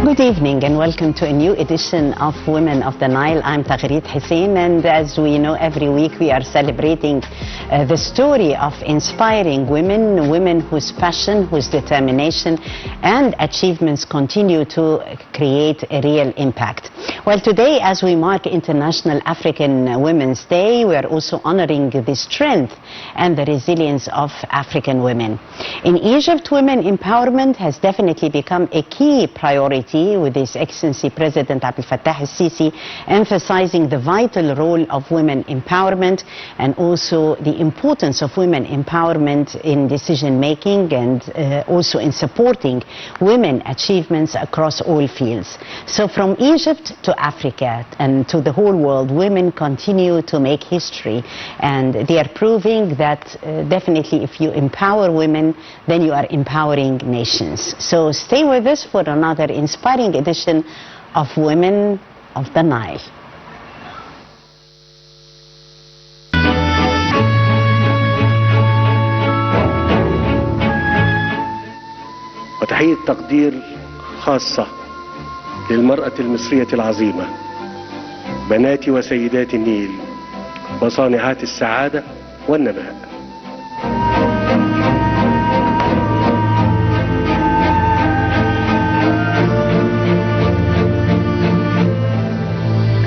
Good evening and welcome to a new edition of Women of the Nile. I'm Taghreed Hussein, and as we know, every week we are celebrating the story of inspiring women whose passion, whose determination and achievements continue to create a real impact. Well, today, as we mark International African Women's Day, we are also honoring the strength and the resilience of African women. In Egypt, women empowerment has definitely become a key priority, with His Excellency President Abdel Fattah al-Sisi emphasizing the vital role of women empowerment and also the importance of women empowerment in decision making and also in supporting women achievements across all fields. So from Egypt to Africa and to the whole world, women continue to make history, and they are proving that definitely if you empower women, then you are empowering nations. So stay with us for another inspiring edition of Women of the Nile. وتحية تقدير خاصة للمرأة المصرية العظيمة، بنات وسيدات النيل وصانعات السعادة والنماء.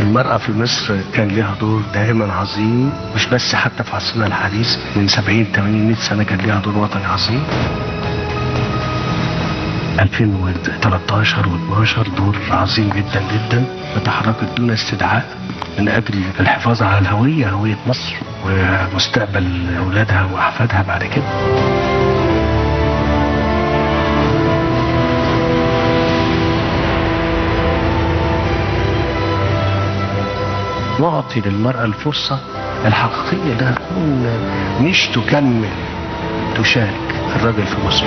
المرأة في مصر كان لها دور دائما عظيم، مش بس حتى في عصرنا الحديث، من 70 80 100 سنة كان لها دور وطني عظيم. 2013 و12 دور عظيم جدا جدا، وتحركت دون استدعاء من أجل الحفاظ على الهوية، هوية مصر ومستقبل أولادها وأحفادها بعد كده. نعطي للمرأة الفرصة الحقيقية انها تكون مش تكمل، تشارك الراجل في مصر.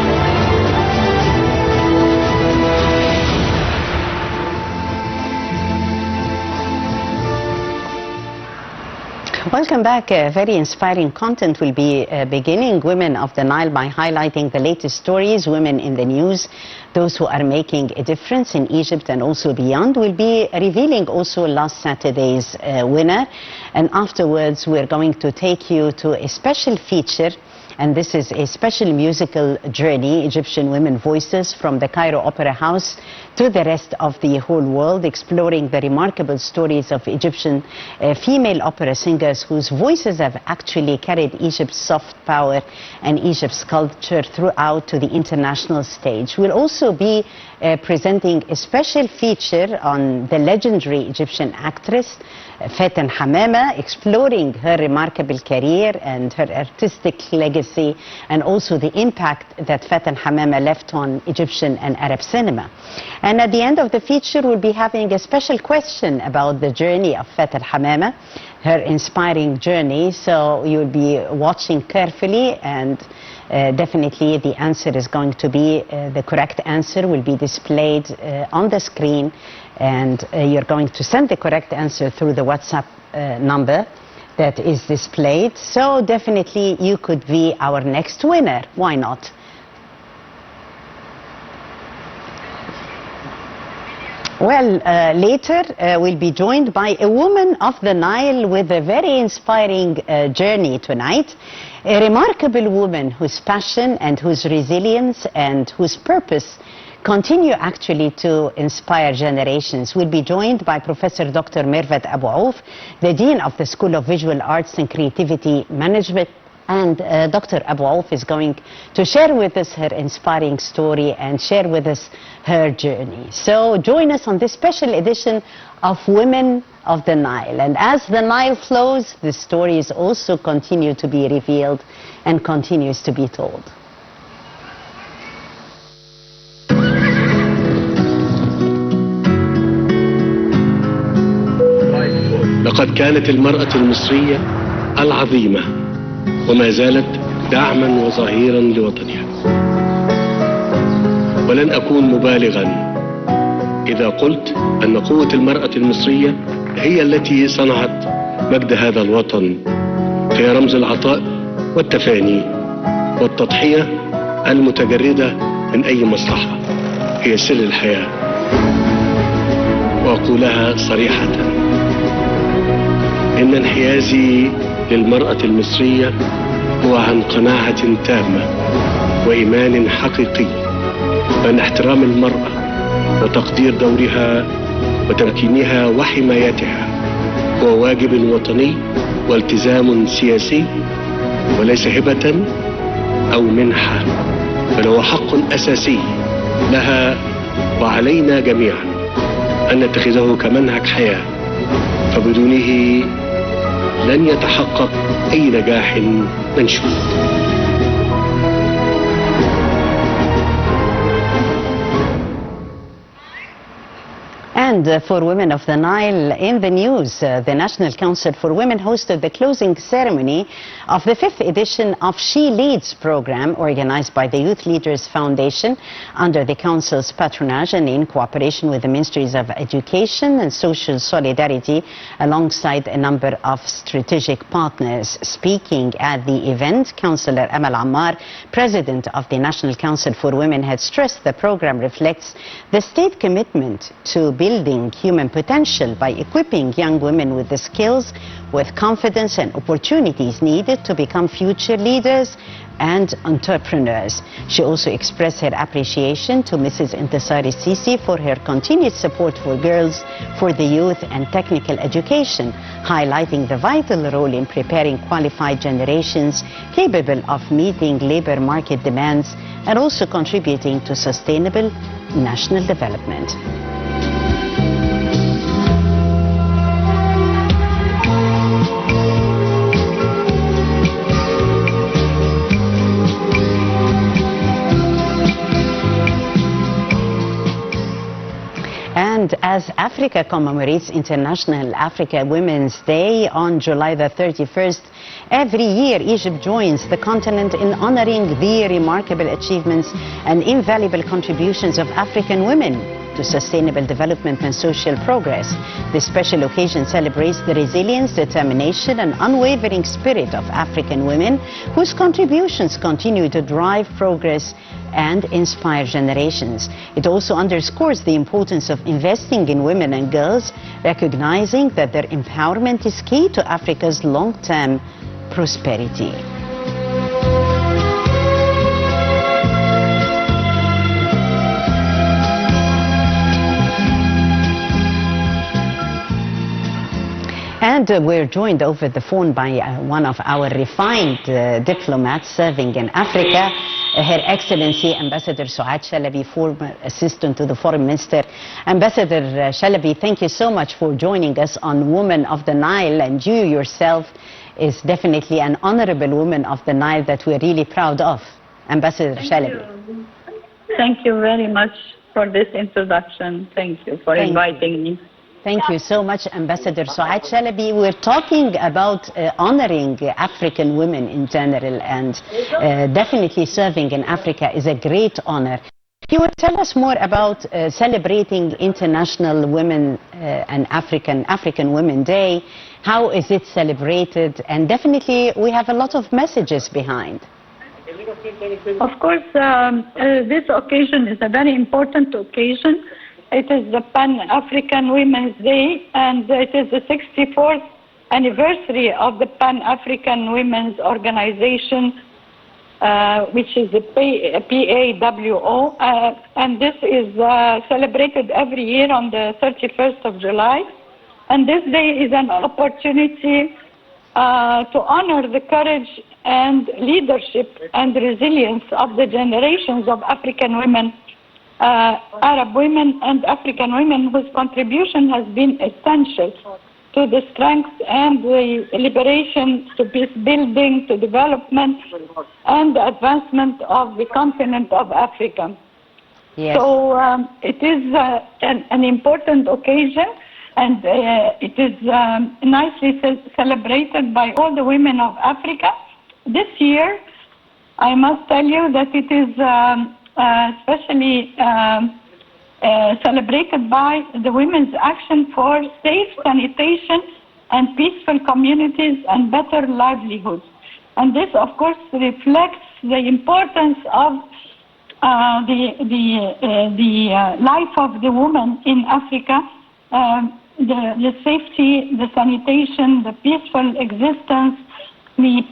Welcome back. Very inspiring content will be beginning Women of the Nile by highlighting the latest stories, women in the news, those who are making a difference in Egypt and also beyond. We'll be revealing also last Saturday's winner, and afterwards we're going to take you to a special feature, and this is a special musical journey, Egyptian Women Voices from the Cairo Opera House to the rest of the whole world, exploring the remarkable stories of Egyptian female opera singers whose voices have actually carried Egypt's soft power and Egypt's culture throughout to the international stage. We'll also be presenting a special feature on the legendary Egyptian actress Faten Hamama, exploring her remarkable career and her artistic legacy, and also the impact that Faten Hamama left on Egyptian and Arab cinema. And at the end of the feature, we'll be having a special question about the journey of Faten Hamama, her inspiring journey. So you'll be watching carefully, and definitely the answer is going to be, the correct answer will be displayed on the screen, and you're going to send the correct answer through the WhatsApp number that is displayed. So definitely you could be our next winner. Why not? Well, later we'll be joined by a woman of the Nile with a very inspiring journey tonight. A remarkable woman whose passion and whose resilience and whose purpose continue actually to inspire generations. We'll be joined by Professor Dr. Mervat Abou, the Dean of the School of Visual Arts and Creativity Management. And Dr. Abou is going to share with us her inspiring story and share with us her journey. So join us on this special edition of Women of the Nile. And as the Nile flows, the stories also continue to be revealed and continues to be told. لقد كانت المرأة المصرية العظيمة وما زالت دعما وظهيرا لوطنها، ولن أكون مبالغا إذا قلت أن قوة المرأة المصرية هي التي صنعت مجد هذا الوطن، هي رمز العطاء والتفاني والتضحية المتجردة من أي مصلحة، هي سر الحياة. وأقولها صريحة: إن انحيازي للمرأة المصرية هو عن قناعة تامة وإيمان حقيقي بأن احترام المرأة وتقدير دورها وتمكينها وحمايتها هو واجب وطني والتزام سياسي، وليس هبة أو منحة، بل هو حق أساسي لها وعلينا جميعا أن نتخذه كمنهج حياة، فبدونه لن يتحقق أي نجاح منشود. And for Women of the Nile in the news, the National Council for Women hosted the closing ceremony of the 5th edition of She Leads program organized by the Youth Leaders Foundation under the Council's patronage and in cooperation with the Ministries of Education and Social Solidarity alongside a number of strategic partners. Speaking at the event, Councillor Amal Ammar, President of the National Council for Women, had stressed the program reflects the state commitment to building human potential by equipping young women with the skills, with confidence and opportunities needed to become future leaders and entrepreneurs. She also expressed her appreciation to Mrs. Intisari Sisi for her continued support for girls, for the youth and technical education, highlighting the vital role in preparing qualified generations capable of meeting labor market demands and also contributing to sustainable national development. And as Africa commemorates International Africa Women's Day on July the 31st, every year Egypt joins the continent in honoring the remarkable achievements and invaluable contributions of African women to sustainable development and social progress. This special occasion celebrates the resilience, determination and unwavering spirit of African women whose contributions continue to drive progress and inspire generations. It also underscores the importance of investing in women and girls, recognizing that their empowerment is key to Africa's long-term prosperity. And we're joined over the phone by one of our refined diplomats serving in Africa, Her Excellency Ambassador Suad Shalabi, former assistant to the Foreign Minister. Ambassador Shalabi, thank you so much for joining us on Women of the Nile, and you yourself is definitely an honorable woman of the Nile that we're really proud of. Ambassador Shalabi. Thank you very much for this introduction. Thank you for inviting me. Thank you so much, Ambassador Suad Shalabi. We're talking about honoring African women in general, and definitely serving in Africa is a great honor. You would tell us more about celebrating International Women and African Women Day. How is it celebrated? And definitely we have a lot of messages behind. Of course, this occasion is a very important occasion. It is the Pan-African Women's Day, and it is the 64th anniversary of the Pan-African Women's Organization, which is the PAWO, and this is celebrated every year on the 31st of July. And this day is an opportunity to honor the courage and leadership and resilience of the generations of African women, Arab women and African women whose contribution has been essential to the strength and the liberation, to peace building, to development and the advancement of the continent of Africa. Yes. So it is an important occasion, and it is nicely celebrated by all the women of Africa. This year, I must tell you that it is especially celebrated by the Women's Action for Safe Sanitation and Peaceful Communities and Better Livelihoods. And this, of course, reflects the importance of the life of the woman in Africa, the safety, the sanitation, the peaceful existence, the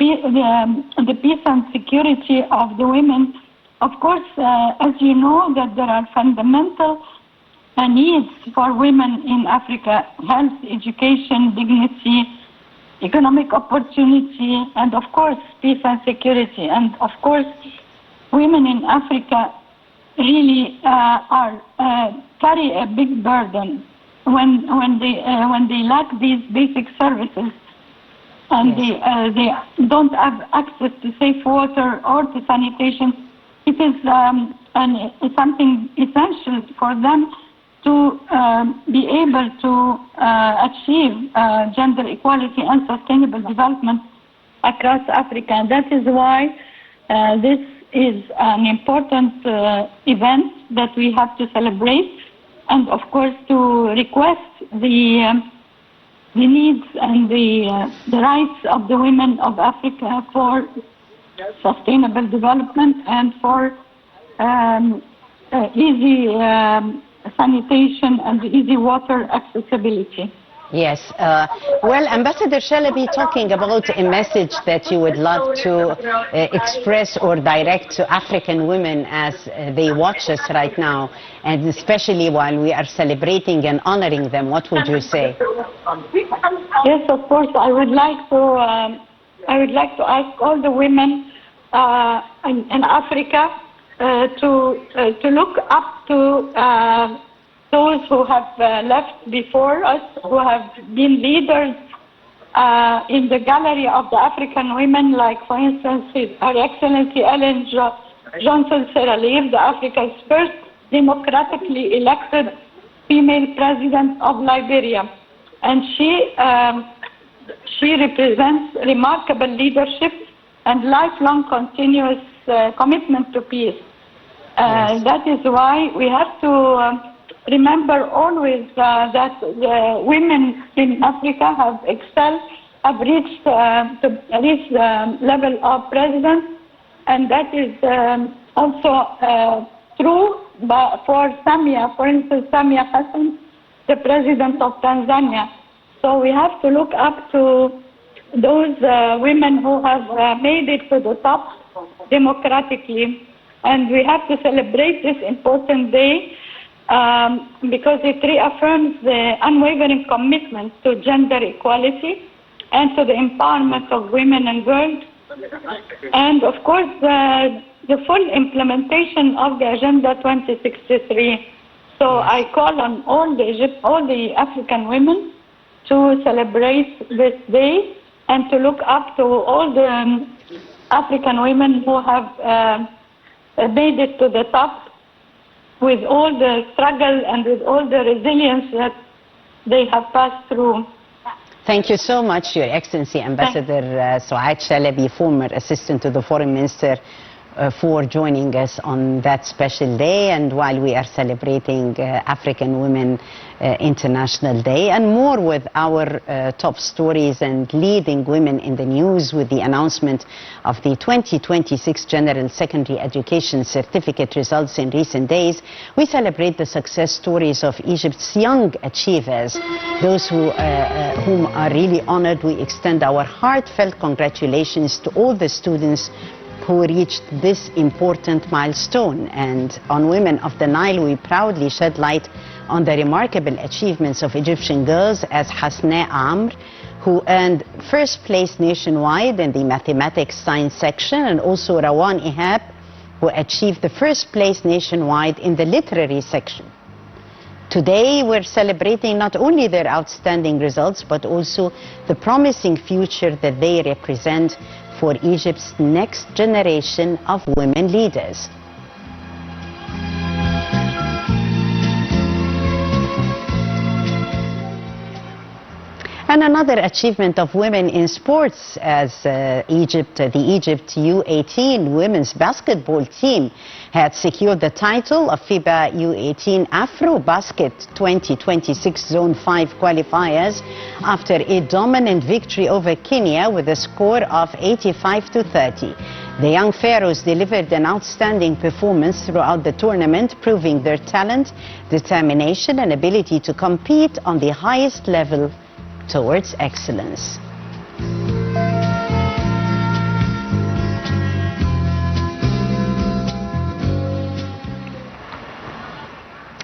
peace and security of the women. Of course, as you know, that there are fundamental needs for women in Africa: health, education, dignity, economic opportunity, and of course, peace and security. And of course, women in Africa really carry a big burden when they lack these basic services, and they don't have access to safe water or to sanitation. It is something essential for them to be able to achieve gender equality and sustainable development across Africa. And that is why this is an important event that we have to celebrate, and of course to request the needs and the rights of the women of Africa for sustainable development and for easy sanitation and easy water accessibility. Yes. Well, Ambassador Chalabi, talking about a message that you would love to express or direct to African women as they watch us right now, and especially while we are celebrating and honoring them, what would you say? Yes, of course. I would like to ask all the women in Africa to look up to those who have left before us, who have been leaders in the gallery of the African women, like, for instance, Her Excellency Ellen Johnson Sirleaf, Africa's first democratically elected female president of Liberia. And she represents remarkable leadership and lifelong continuous commitment to peace. That is why we have to remember always that the women in Africa have excelled, have reached the level of president, and that is also true for Samia, for instance, Samia Hassan, the president of Tanzania. So we have to look up to those women who have made it to the top democratically, and we have to celebrate this important day because it reaffirms the unwavering commitment to gender equality and to the empowerment of women and girls, and of course the full implementation of the Agenda 2063. So I call on all the African women to celebrate this day and to look up to all the African women who have made it to the top with all the struggle and with all the resilience that they have passed through. Thank you so much, Your Excellency, Ambassador Souad Chalabi, former assistant to the Foreign Minister, for joining us on that special day, and while we are celebrating African Women International Day, and more with our top stories and leading women in the news with the announcement of the 2026 General Secondary Education Certificate results in recent days. We celebrate the success stories of Egypt's young achievers, those whom are really honored. We extend our heartfelt congratulations to all the students who reached this important milestone. And on Women of the Nile, we proudly shed light on the remarkable achievements of Egyptian girls, as Hasna Amr, who earned first place nationwide in the mathematics science section, and also Rawan Ihab, who achieved the first place nationwide in the literary section. Today, we're celebrating not only their outstanding results, but also the promising future that they represent for Egypt's next generation of women leaders. And another achievement of women in sports as the Egypt U18 women's basketball team had secured the title of FIBA U18 Afro-Basket 2026 Zone 5 qualifiers after a dominant victory over Kenya with a score of 85-30. The young Pharaohs delivered an outstanding performance throughout the tournament, proving their talent, determination, and ability to compete on the highest level towards excellence.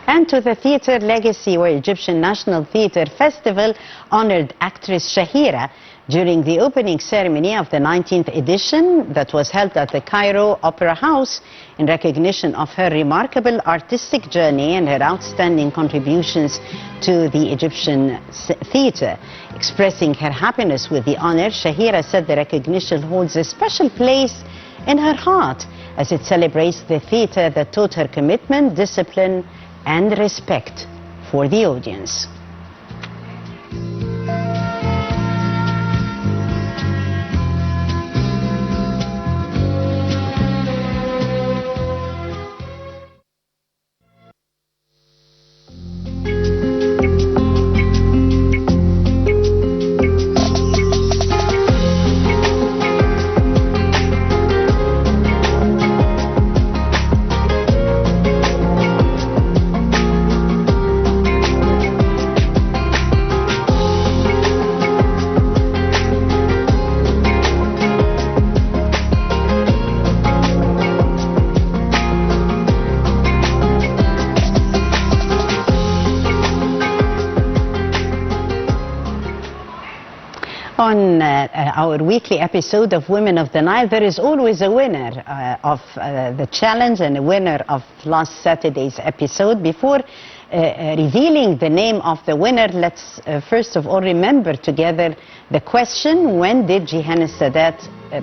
And to the theater legacy, where Egyptian National Theater Festival honored actress Shahira during the opening ceremony of the 19th edition that was held at the Cairo Opera House in recognition of her remarkable artistic journey and her outstanding contributions to the Egyptian theater. Expressing her happiness with the honor, Shahira said the recognition holds a special place in her heart as it celebrates the theater that taught her commitment, discipline, and respect for the audience. On our weekly episode of Women of the Nile, there is always a winner of the challenge and a winner of last Saturday's episode. Before revealing the name of the winner, let's first of all remember together the question: when did Jihan Sadat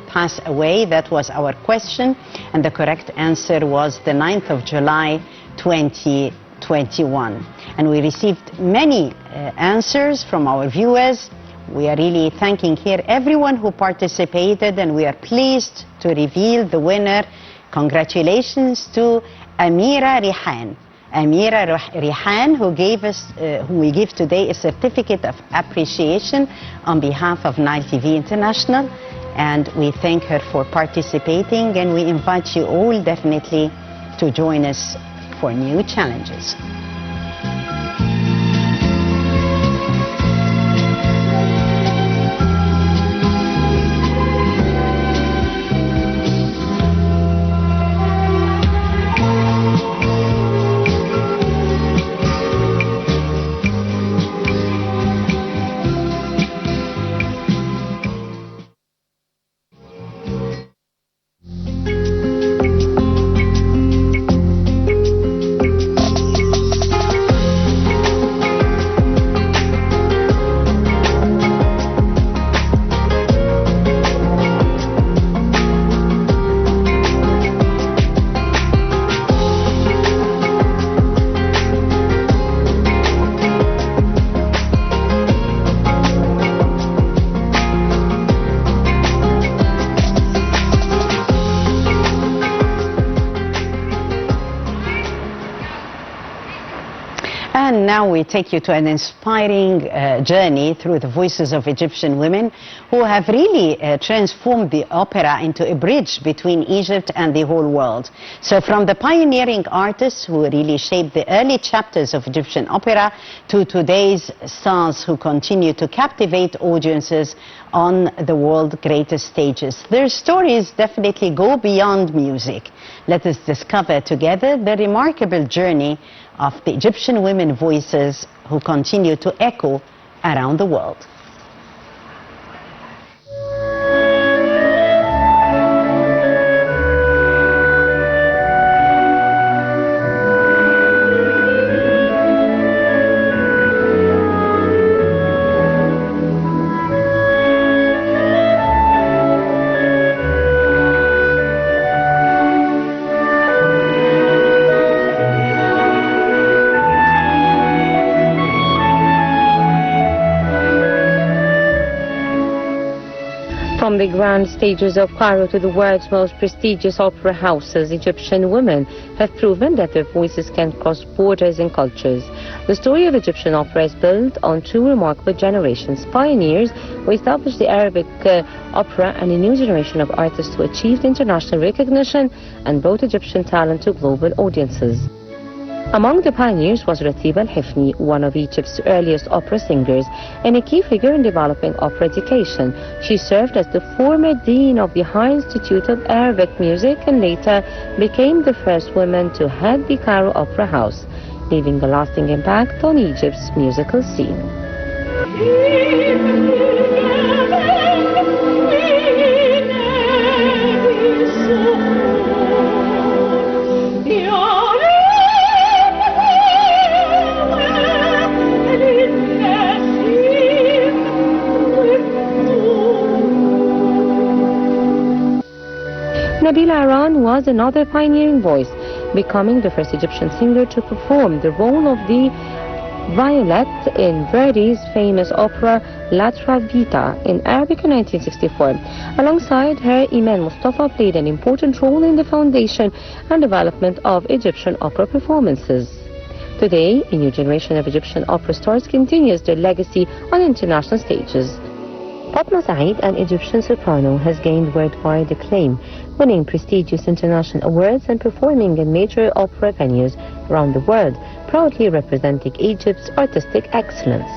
pass away? That was our question, and the correct answer was the 9th of July 2021. And we received many answers from our viewers. We are really thanking here everyone who participated, and we are pleased to reveal the winner. Congratulations to Amira Rihan. Amira Rihan, who we give today a certificate of appreciation on behalf of Nile TV International. And we thank her for participating, and we invite you all definitely to join us for new challenges. And now we take you to an inspiring journey through the voices of Egyptian women who have really transformed the opera into a bridge between Egypt and the whole world. So from the pioneering artists who really shaped the early chapters of Egyptian opera to today's stars who continue to captivate audiences on the world's greatest stages. Their stories definitely go beyond music. Let us discover together the remarkable journey of the Egyptian women voices who continue to echo around the world. From the grand stages of Cairo to the world's most prestigious opera houses, Egyptian women have proven that their voices can cross borders and cultures. The story of Egyptian opera is built on two remarkable generations, pioneers who established the Arabic opera, and a new generation of artists who achieved international recognition and brought Egyptian talent to global audiences. Among the pioneers was Ratib al-Hifni, one of Egypt's earliest opera singers and a key figure in developing opera education. She served as the former dean of the High Institute of Arabic Music and later became the first woman to head the Cairo Opera House, leaving a lasting impact on Egypt's musical scene. Nabila Aran was another pioneering voice, becoming the first Egyptian singer to perform the role of the Violette in Verdi's famous opera La Traviata in Arabic in 1964. Alongside her, Iman Mustafa played an important role in the foundation and development of Egyptian opera performances. Today, a new generation of Egyptian opera stars continues their legacy on international stages. Fatma Saeed, an Egyptian soprano, has gained worldwide acclaim, winning prestigious international awards and performing in major opera venues around the world, proudly representing Egypt's artistic excellence.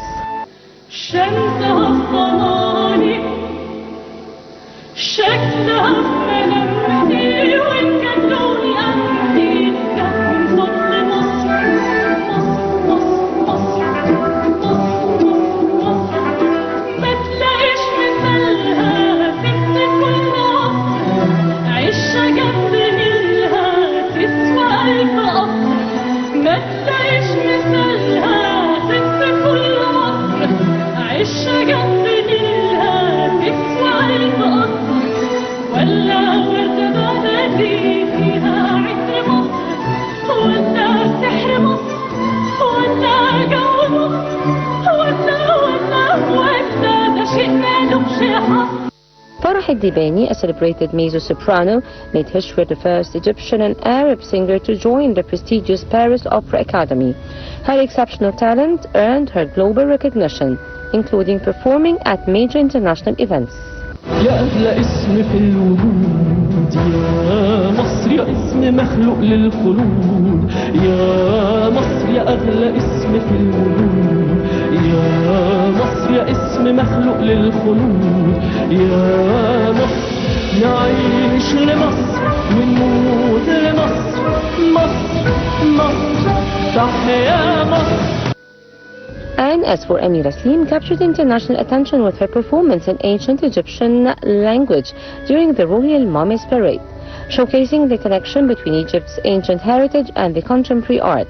Farah Dibani, a celebrated mezzo-soprano, made history as the first Egyptian and Arab singer to join the prestigious Paris Opera Academy. Her exceptional talent earned her global recognition, including performing at major international events. يا أغلى اسم في الوجود يا مصر، يا اسم مخلوق للخلود يا مصر، يا أغلى اسم في الوجود يا مصر، يا اسم مخلوق للخلود يا مصر، نعيش لمصر ونموت لمصر، مصر مصر تحيا مصر. And as for Amira Slim, captured international attention with her performance in ancient Egyptian language during the Royal Mummies Parade, showcasing the connection between Egypt's ancient heritage and the contemporary art.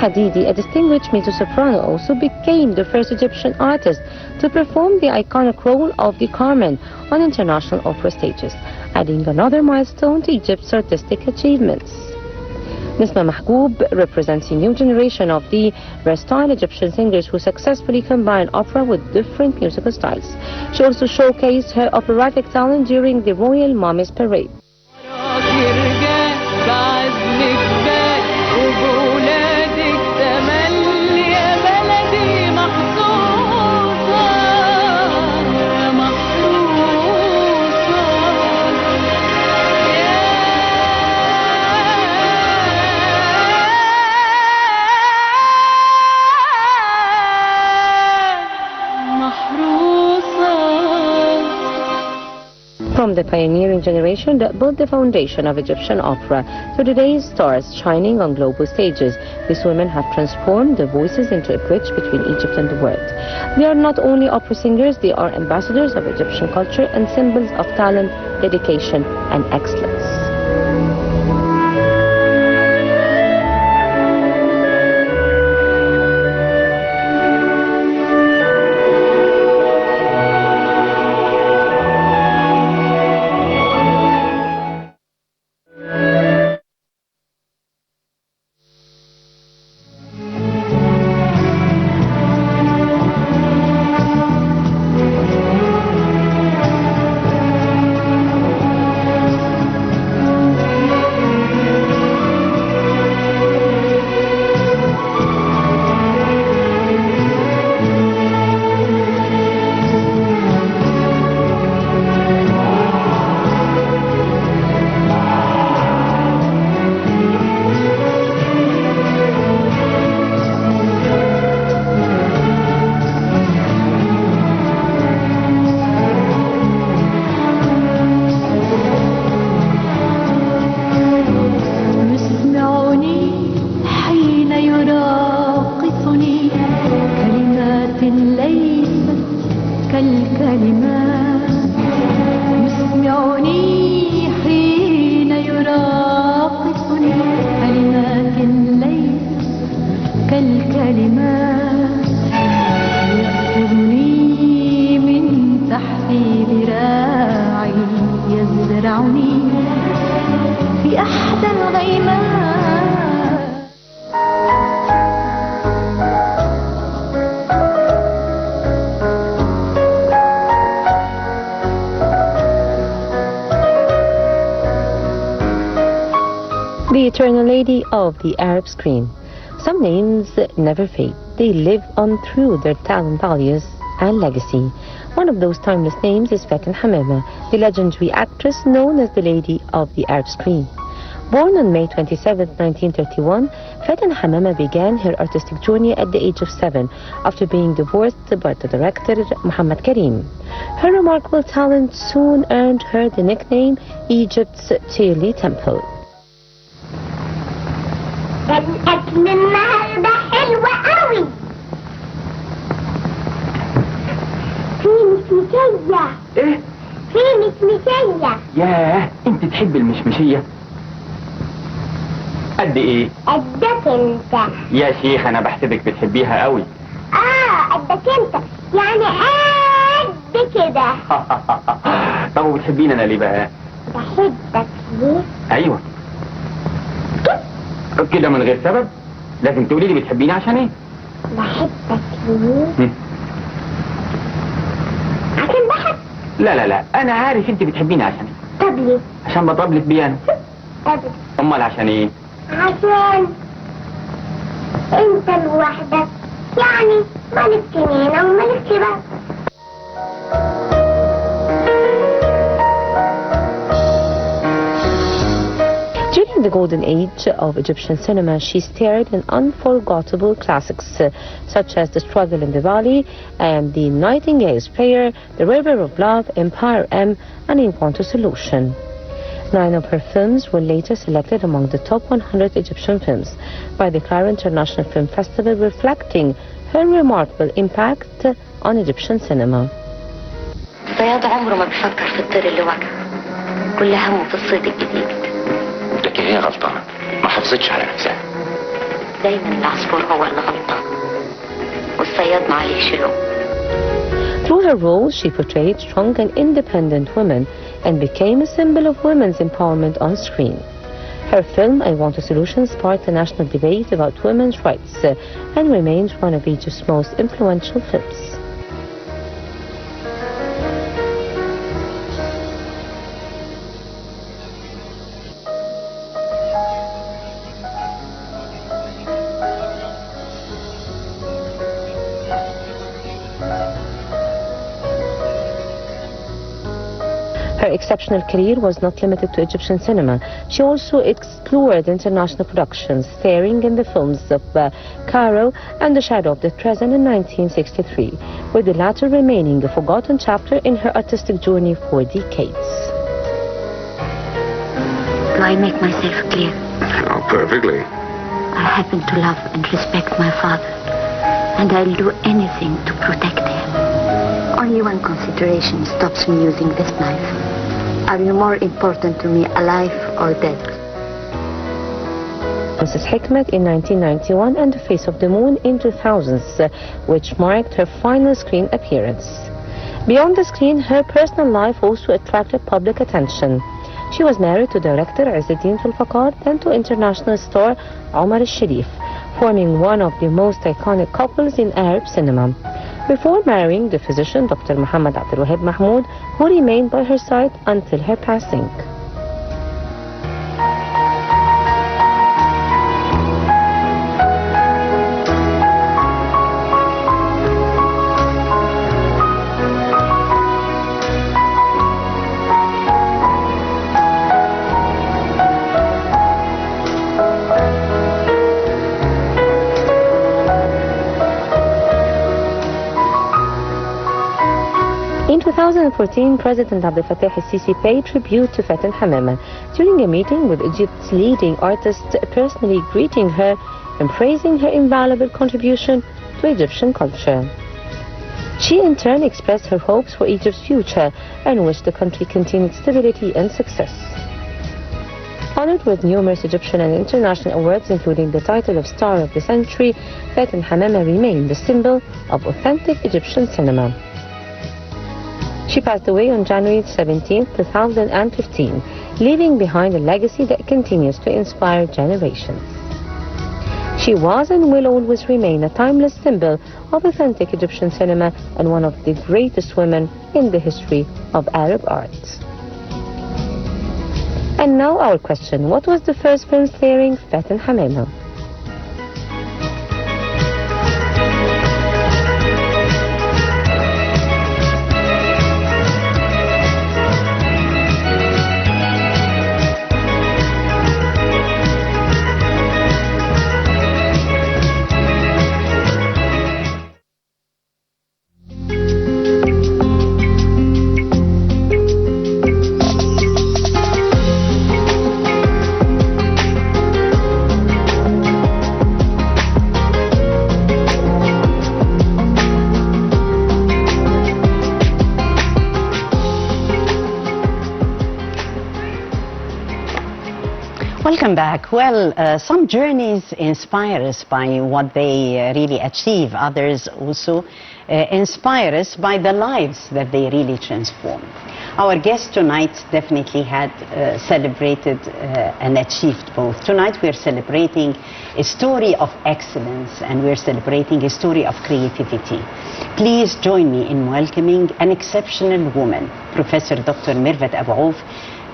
Hadidi, a distinguished mezzo-soprano, also became the first Egyptian artist to perform the iconic role of the Carmen on international opera stages, adding another milestone to Egypt's artistic achievements. Nisma Mahgoub represents a new generation of the versatile Egyptian singers who successfully combine opera with different musical styles. She also showcased her operatic talent during the Royal Mummies Parade. From the pioneering generation that built the foundation of Egyptian opera to today's stars shining on global stages, these women have transformed their voices into a bridge between Egypt and the world. They are not only opera singers, they are ambassadors of Egyptian culture and symbols of talent, dedication, and excellence. كالكلمات يسمعني حين يراقصني كلمات ليست كالكلمات يأخذني من تحت ذراعي يزرعني في أحدى الغيمات. The Eternal Lady of the Arab Screen. Some names never fade. They live on through their talent, values, and legacy. One of those timeless names is Faten Hamama, the legendary actress known as the Lady of the Arab Screen. Born on May 27, 1931, Faten Hamama began her artistic journey at the age of 7 after being divorced by the director Muhammad Karim. Her remarkable talent soon earned her the nickname Egypt's Tearly Temple. الأكل النهاردة حلوة قوي. في مشمشية. ايه؟ في مشمشية. ياه، انت تحب المشمشية؟ قد ايه؟ قدك انت. يا شيخ انا بحسبك بتحبيها قوي. قدك انت، يعني قد كده. طب وبتحبيني انا ليه بقى؟ بحبك ليه؟ ايوه كده من غير سبب؟ لازم تقولي لي بتحبيني عشان ايه؟ بحبك ليه؟ عشان بحب. لا انا عارف انت بتحبيني عشان ايه. طب ليه؟ عشان بطبلك بيانو. طب امال عشان ايه؟ عشان انت لوحدك، يعني مالك سنينة ومالك شباب. During the golden age of Egyptian cinema, she starred in unforgettable classics such as The Struggle in the Valley and The Nightingale's Prayer, The River of Love, Empire M, and Encounter Solution. 9 of her films were later selected among the top 100 Egyptian films by the Cairo International Film Festival, reflecting her remarkable impact on Egyptian cinema. صياد عمره ما بيفكر في الطير اللي وجهه، كل همه في الصيد الجديد. لكن هي غلطانة، ما حافظتش على نفسها. دايما العصفور هو اللي غلطان والصياد ما عليهش لوم. Through her roles, she portrayed strong and independent women and became a symbol of women's empowerment on screen. Her film, I Want a Solution, sparked a national debate about women's rights and remains one of Egypt's most influential films. Her exceptional career was not limited to Egyptian cinema. She also explored international productions, starring in the films of Cairo and The Shadow of the Treasure in 1963, with the latter remaining a forgotten chapter in her artistic journey for decades. Do I make myself clear? Oh, perfectly. I happen to love and respect my father, and I'll do anything to protect him. Only one consideration stops me using this knife. Are you more important to me, alive or dead? Mrs. Hikmet in 1991 and The Face of the Moon in 2000, which marked her final screen appearance. Beyond the screen, her personal life also attracted public attention. She was married to director Izzeddin Zulfikar and to international star Omar al-Sharif, forming one of the most iconic couples in Arab cinema. Before marrying the physician Dr. Muhammad Abdul Wahab Mahmoud, who remained by her side until her passing. In 2014, President Abdel Fattah al-Sisi paid tribute to Faten Hamama during a meeting with Egypt's leading artists, personally greeting her and praising her invaluable contribution to Egyptian culture. She in turn expressed her hopes for Egypt's future and wished the country continued stability and success. Honored with numerous Egyptian and international awards, including the title of Star of the Century, Faten Hamama remained the symbol of authentic Egyptian cinema. She passed away on January 17, 2015, leaving behind a legacy that continues to inspire generations. She was and will always remain a timeless symbol of authentic Egyptian cinema and one of the greatest women in the history of Arab art. And now our question: what was the first film starring Faten Hamama? Welcome back. Well, some journeys inspire us by what they really achieve. Others also inspire us by the lives that they really transform. Our guest tonight definitely had celebrated and achieved both. Tonight we're celebrating a story of excellence and we're celebrating a story of creativity. Please join me in welcoming an exceptional woman, Professor Dr. Mervat Abou,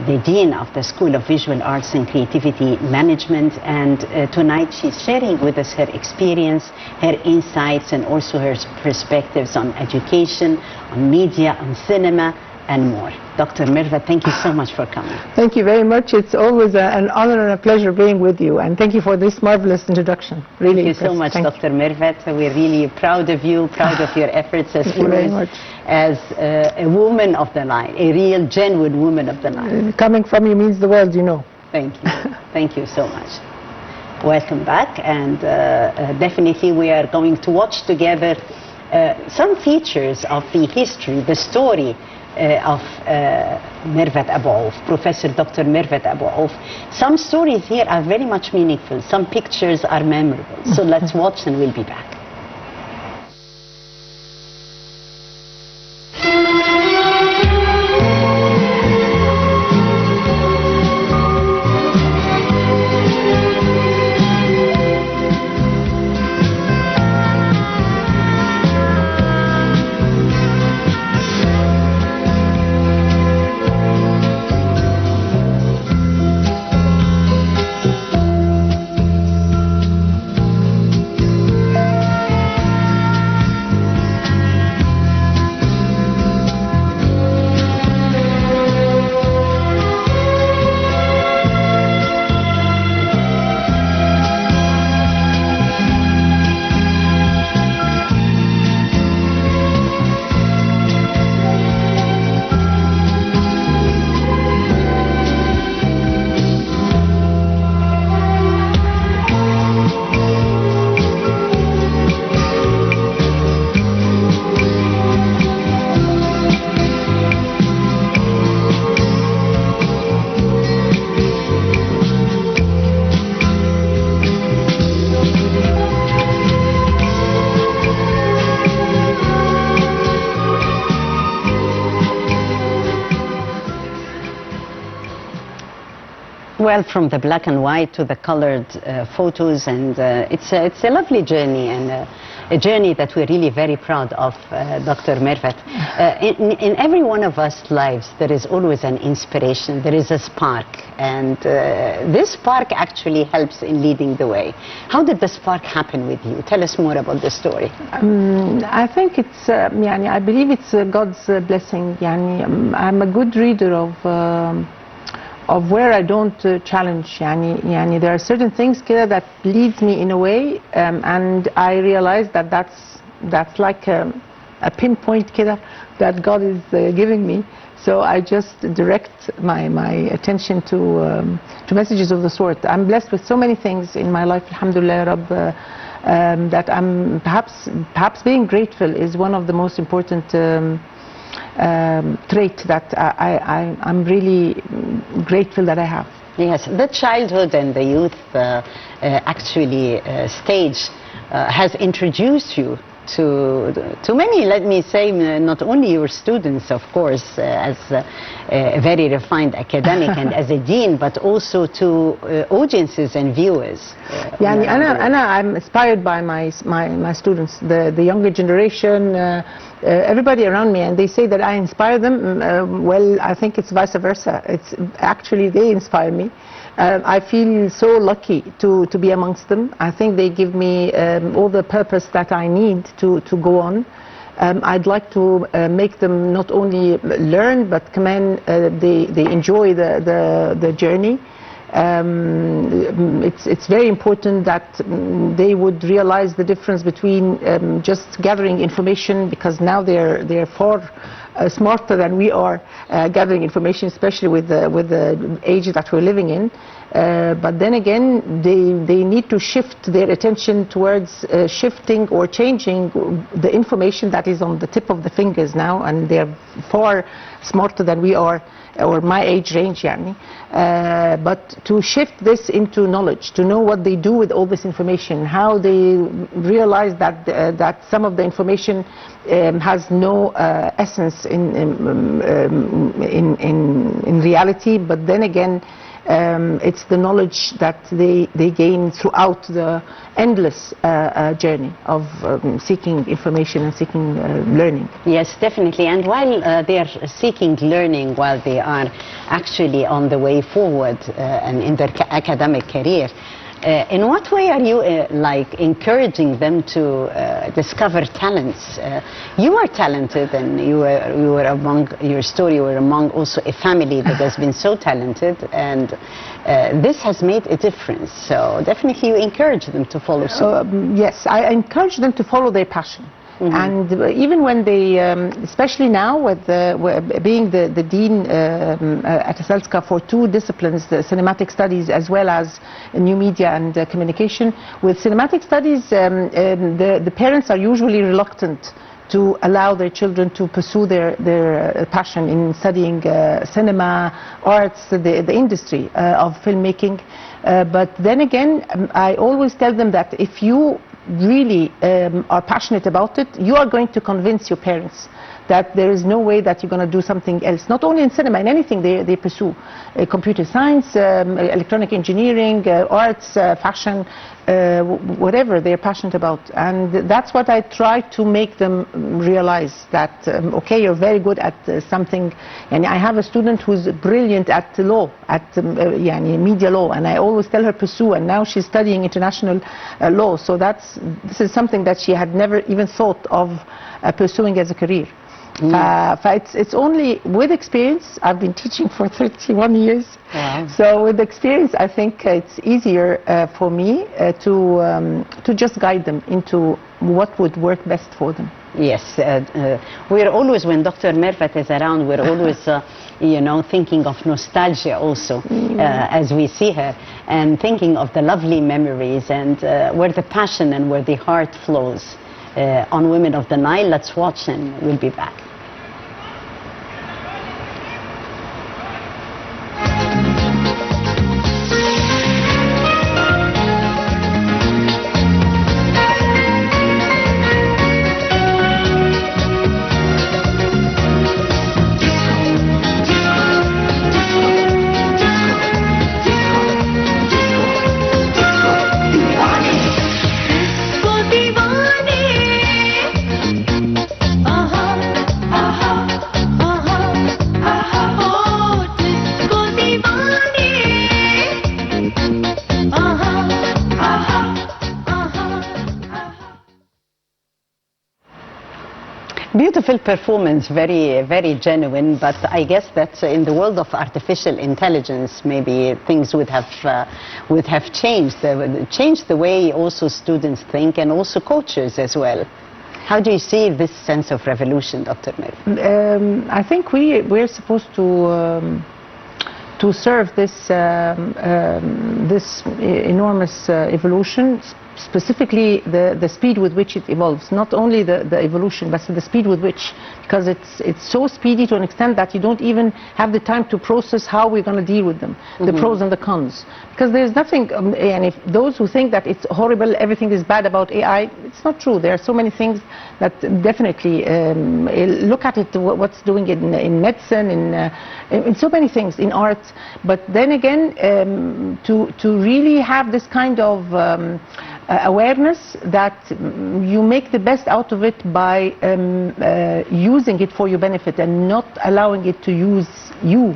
the Dean of the School of Visual Arts and Creativity Management, and tonight she's sharing with us her experience, her insights, and also her perspectives on education, on media, on cinema, and more. Dr. Mervat, thank you so much for coming. Thank you very much. It's always an honor and a pleasure being with you, and thank you for this marvelous introduction. Really Thank you so much, Dr. Mervat. We're really proud of you, proud of your efforts as always, as a woman of the line, a real, genuine woman of the line. Coming from you means the world, you know. Thank you. Thank you so much. Welcome back, and definitely we are going to watch together some features of the history, the story of Mervat Abou, Professor Dr. Mervat Abou. Some stories here are very much meaningful, some pictures are memorable. So let's watch and we'll be back. Well, from the black and white to the colored photos, and it's a lovely journey, and a journey that we're really very proud of, Dr. Mervat. In every one of us lives, there is always an inspiration, there is a spark, and this spark actually helps in leading the way. How did the spark happen with you? Tell us more about the story. I think it's, I believe it's God's blessing. I'm a good reader of where I don't challenge. There are certain things that leads me in a way, and I realize that that's like a pinpoint that God is giving me. So I just direct my attention to messages of the sort. I'm blessed with so many things in my life, alhamdulillah, Rabb. that I'm perhaps being grateful is one of the most important trait that I'm really grateful that I have. Yes, the childhood and the youth stage has introduced you to many, let me say, not only your students, of course, as a very refined academic and as a dean, but also to audiences and viewers. يعني I'm inspired by my students, the younger generation, everybody around me, and they say that I inspire them. Well, I think it's vice versa. It's actually they inspire me. I feel so lucky to be amongst them. I think they give me all the purpose that I need to go on. I'd like to make them not only learn, but they enjoy the journey. It's very important that they would realize the difference between just gathering information, because now they're far smarter than we are gathering information, especially with the age that we're living in. But then again, they need to shift their attention towards shifting or changing the information that is on the tip of the fingers now, and they're far smarter than we are, or my age range, yani. But to shift this into knowledge, to know what they do with all this information, how they realize that some of the information has no essence in reality, but then again, it's the knowledge that they gain throughout the endless journey of seeking information and seeking learning. Yes, definitely. And while they are seeking learning, while they are actually on the way forward and in their academic career, in what way are you encouraging them to discover talents? You are talented, and you were among your story. You were among also a family that has been so talented, and this has made a difference. So definitely, you encourage them to follow. Yes, I encourage them to follow their passion. And even when they, especially now with being the dean at Aselska for two disciplines, the cinematic studies as well as new media and communication, with cinematic studies, the parents are usually reluctant to allow their children to pursue their passion in studying cinema, arts, the industry of filmmaking. But then again, I always tell them that if you really are passionate about it, you are going to convince your parents that there is no way that you're going to do something else. Not only in cinema, in anything they pursue. Computer science, electronic engineering, arts, fashion, whatever they're passionate about. And that's what I try to make them realize, that, okay, you're very good at something. And I have a student who's brilliant at law, at media law, and I always tell her pursue, and now she's studying international law. So this is something that she had never even thought of pursuing as a career. It's only with experience. I've been teaching for 31 years. Wow. So with experience, I think it's easier for me to just guide them into what would work best for them. Yes, we're always, when Dr. Mervat is around, we're always, thinking of nostalgia also as we see her, and thinking of the lovely memories and where the passion and where the heart flows. On Women of the Nile. Let's watch, and we'll be back. Beautiful performance, very, very genuine, but I guess that in the world of artificial intelligence, maybe things would have changed the way also students think, and also coaches as well. How do you see this sense of revolution, Dr. Mervat? I think we're supposed to serve this enormous evolution, specifically the speed with which it evolves, not only the evolution, but the speed with which, because it's so speedy to an extent that you don't even have the time to process how we're going to deal with them, the pros and the cons. Because there's nothing, and if those who think that it's horrible, everything is bad about AI, it's not true. There are so many things that definitely, look at it, what's doing in medicine, in so many things, in art. But then again, to really have this kind of awareness that you make the best out of it by using it for your benefit and not allowing it to use you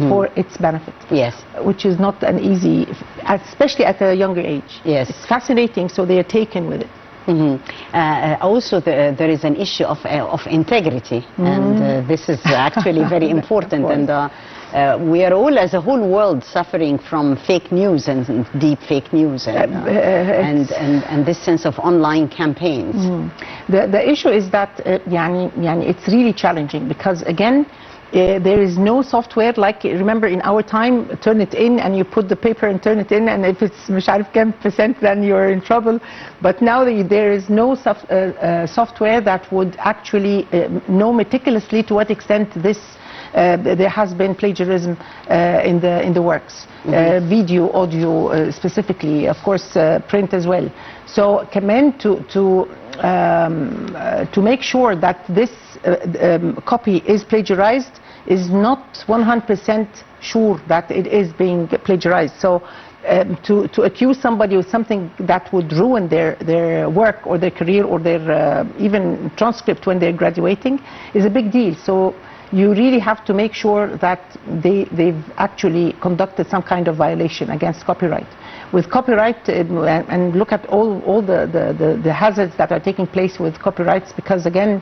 for its benefit. Yes. Which is not an easy, especially at a younger age. Yes. It's fascinating, so they are taken with it. Also, there is an issue of integrity, and this is actually very important. And we are all, as a whole world, suffering from fake news and deep fake news, and this sense of online campaigns. The issue is that it's really challenging because, again, there is no software like, remember in our time, turn it in and you put the paper and turn it in, and if it's مش عارف كم %, then you're in trouble. But now there is no software that would actually know meticulously to what extent this there has been plagiarism in the works, video, audio, specifically, of course, print as well. So commend to make sure that this copy is plagiarized is not 100% sure that it is being plagiarized. So to accuse somebody of something that would ruin their work or their career or their even transcript when they're graduating is a big deal. So you really have to make sure that they've actually conducted some kind of violation against copyright. With copyright, and look at all the hazards that are taking place with copyrights, because again,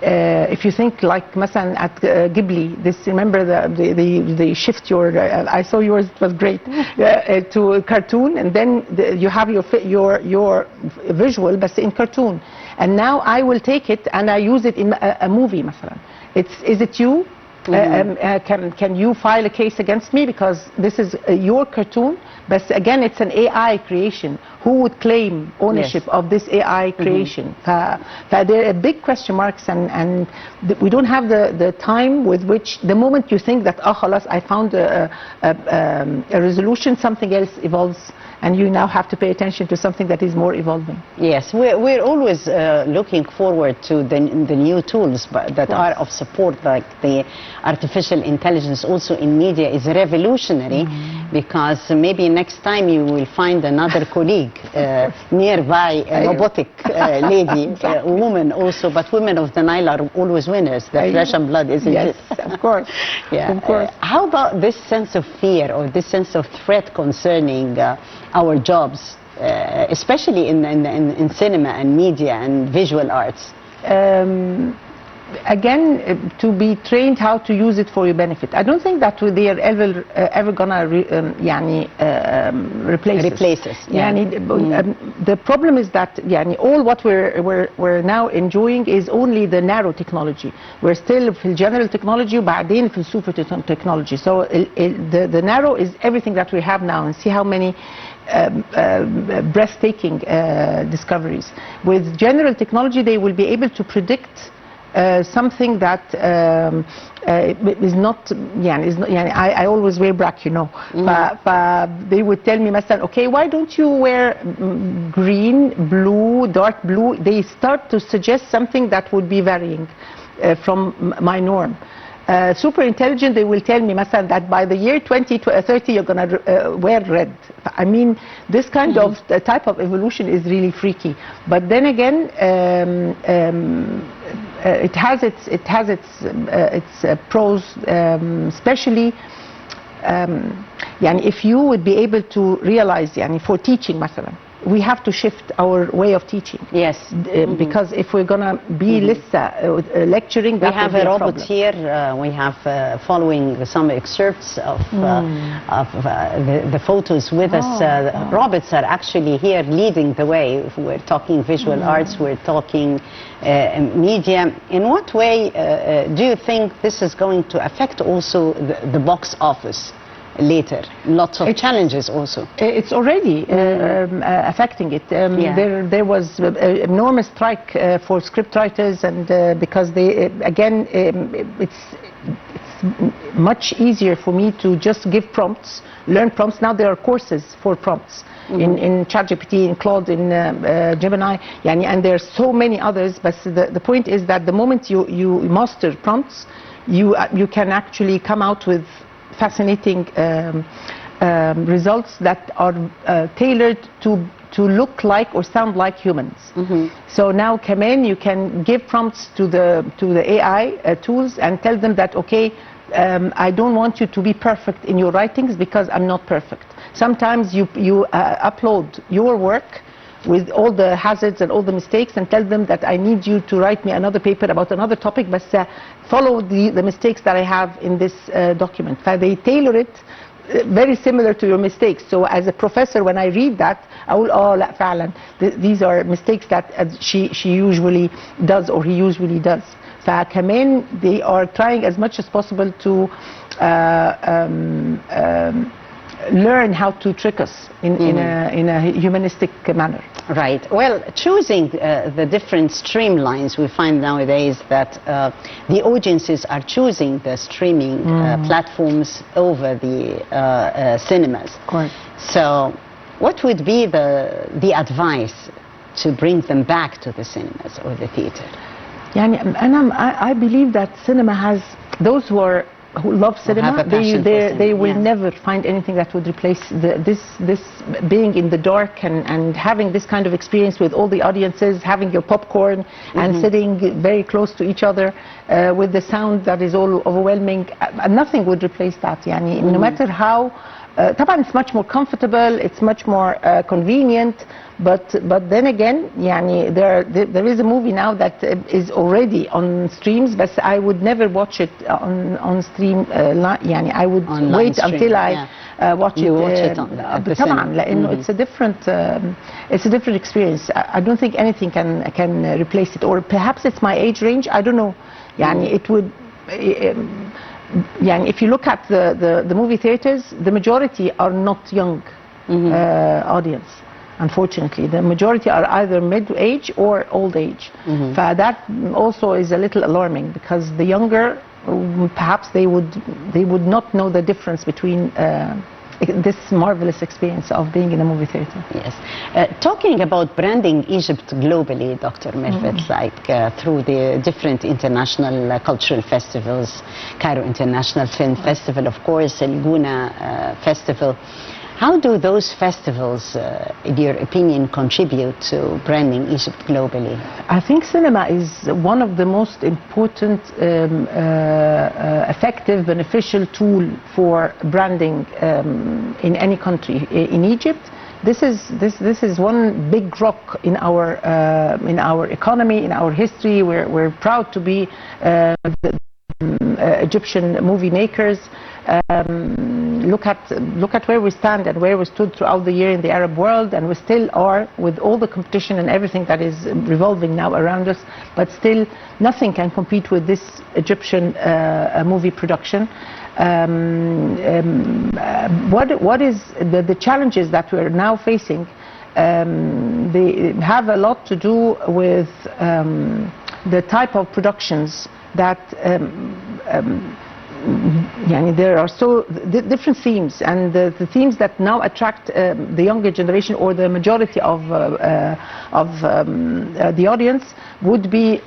if you think like مثلا at Ghibli, remember they shift your, I saw yours, it was great, to a cartoon, and then you have your visual but in cartoon, and now I will take it and I use it in a movie مثلا. Is it you? Can you file a case against me because this is your cartoon? But again, it's an AI creation. Who would claim ownership of this AI creation? There are big question marks, and we don't have the time with which, the moment you think that, خلاص, I found a resolution, something else evolves, and you now have to pay attention to something that is more evolving. Yes, we're always looking forward to the new tools that are of support, like the artificial intelligence also in media is revolutionary, because maybe next time you will find another colleague nearby, a robotic lady, a woman also, but women of the Nile are always winners, the flesh and blood, isn't it? Yes, of course. Yeah. Of course. How about this sense of fear or this sense of threat concerning our jobs, especially in cinema and media and visual arts? Again, to be trained how to use it for your benefit. I don't think that they are ever gonna replace us. Yeah. The problem is that all what we're now enjoying is only the narrow technology. We're still في general technology وبعدين في super technology. So the narrow is everything that we have now, and see how many breathtaking discoveries. With general technology, they will be able to predict something that is not, I always wear black, but they would tell me, okay, why don't you wear green, blue, dark blue? They start to suggest something that would be varying from my norm. Super intelligent, they will tell me that by the year 2030 you're going to wear red. I mean, this kind of type of evolution is really freaky. But then again, it has its pros, especially if you would be able to realize, for teaching مثلا, we have to shift our way of teaching. Yes. Because if we're going to be lecturing, we have a robot here. We have following some excerpts of the photos with us. Robots are actually here leading the way. We're talking visual arts, we're talking media. In what way do you think this is going to affect also the box office? later. Lots of challenges also. It's already affecting it. There was enormous strike for script writers, and because they again it's much easier for me to just give prompts, learn prompts. Now there are courses for prompts in ChatGPT, in Claude, in Gemini, and there are so many others. But the point is that the moment you master prompts, you can actually come out with fascinating results that are tailored to look like or sound like humans. So now you can give prompts to the AI tools and tell them that, okay, I don't want you to be perfect in your writings because I'm not perfect. Sometimes you upload your work with all the hazards and all the mistakes and tell them that I need you to write me another paper about another topic, but follow the mistakes that I have in this document. They tailor it very similar to your mistakes. So as a professor, when I read that, I will, لا فعلا, these are mistakes that she usually does or he usually does. فكمان they are trying as much as possible to learn how to trick us in a humanistic manner. Right. Well, choosing the different streamlines, we find nowadays that the audiences are choosing the streaming platforms over the cinemas. Correct. So what would be the advice to bring them back to the cinemas or the theater? I believe that cinema has those who love cinema. They will never find anything that would replace this being in the dark and having this kind of experience with all the audiences, having your popcorn and sitting very close to each other with the sound that is all overwhelming. Nothing would replace that. No matter how. طبعا it's much more comfortable, it's much more convenient, but then again there is a movie now that is already on streams, but I would never watch it on stream. I would wait until I watch it. Watch it at the طبعا لأنه it's a different experience. I don't think anything can replace it, or perhaps it's my age range. I don't know. It would. If you look at the movie theaters, the majority are not young audience. Unfortunately, the majority are either mid-age or old age. That also is a little alarming, because the younger, perhaps they would not know the difference between this marvelous experience of being in a movie theater. Yes. Talking about branding Egypt globally, Dr. Mervat, like through the different international cultural festivals, Cairo International Film Festival, of course, El Guna Festival. How do those festivals, in your opinion, contribute to branding Egypt globally? I think cinema is one of the most important, effective, beneficial tool for branding in any country. In Egypt, this is one big rock in our economy, in our history. We're proud to be Egyptian movie makers. Look at where we stand and where we stood throughout the year in the Arab world, and we still are, with all the competition and everything that is revolving now around us, but still nothing can compete with this Egyptian movie production. What is the challenges that we're now facing? They have a lot to do with the type of productions that there are so different themes, and the themes that now attract the younger generation or the majority of the audience would be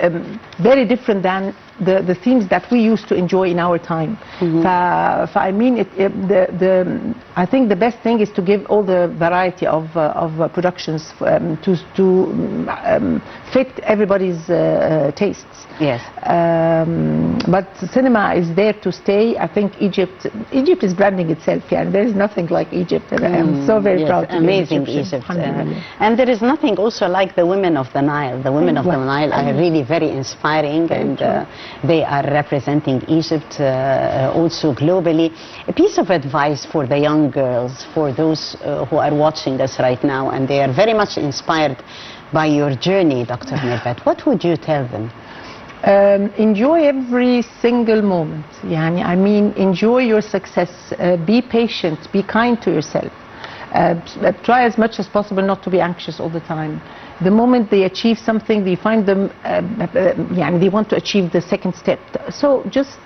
very different than the themes that we used to enjoy in our time. I mean, I think the best thing is to give all the variety of productions to fit everybody's tastes. Yes. But cinema is there to stay. I think Egypt is branding itself. There is nothing like Egypt, and I'm so very proud to amazing be Egyptian. Egypt. And there is nothing also like the women of the Nile. The women of the Nile are really very inspiring, and they are representing Egypt also globally. A piece of advice for the young girls, for those who are watching us right now, and they are very much inspired by your journey, Dr. Mervat, what would you tell them? enjoy every single moment. يعني I mean enjoy your success. Be patient. Be kind to yourself. Try as much as possible not to be anxious all the time. The moment they achieve something, they find them, يعني they want to achieve the second step. So just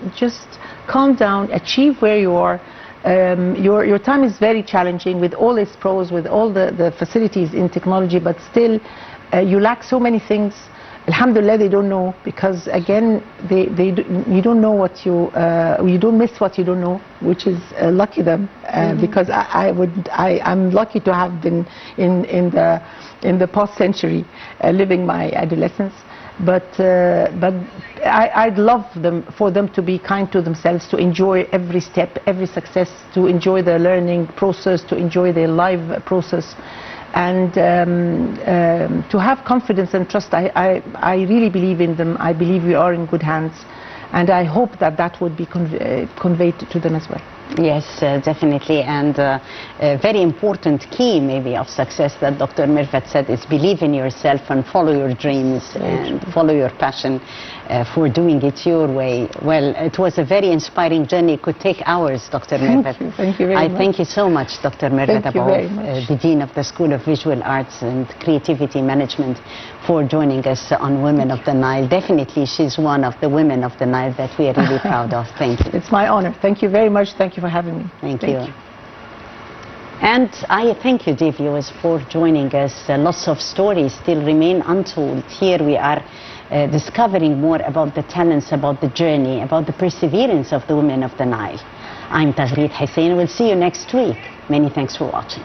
calm down, achieve where you are. Your time is very challenging with all its pros, with all the facilities in technology, but still you lack so many things. Alhamdulillah, they don't know, because again, you don't know what you don't miss what you don't know, which is lucky them, because I'm lucky to have been in the past century living my adolescence. But I'd love for them to be kind to themselves, to enjoy every step, every success, to enjoy their learning process, to enjoy their life process, and to have confidence and trust. I really believe in them. I believe we are in good hands, and I hope that would be conveyed to them as well. Yes, definitely, and a very important key maybe of success that Dr. Mervat said is believe in yourself and follow your dreams and follow your passion for doing it your way. Well, it was a very inspiring journey. It could take hours, Dr. Mervat. Thank you very much. I thank you so much, Dr. Mervat Abou, the Dean of the School of Visual Arts and Creativity Management, for joining us on Women of the Nile. Definitely, she's one of the women of the Nile that we are really proud of. Thank you. It's my honor. Thank you very much. Thank you for having me. Thank you. And I thank you, dear viewers, for joining us. Lots of stories still remain untold. Here we are discovering more about the talents, about the journey, about the perseverance of the women of the Nile. I'm Taghreed Hussein. We'll see you next week. Many thanks for watching.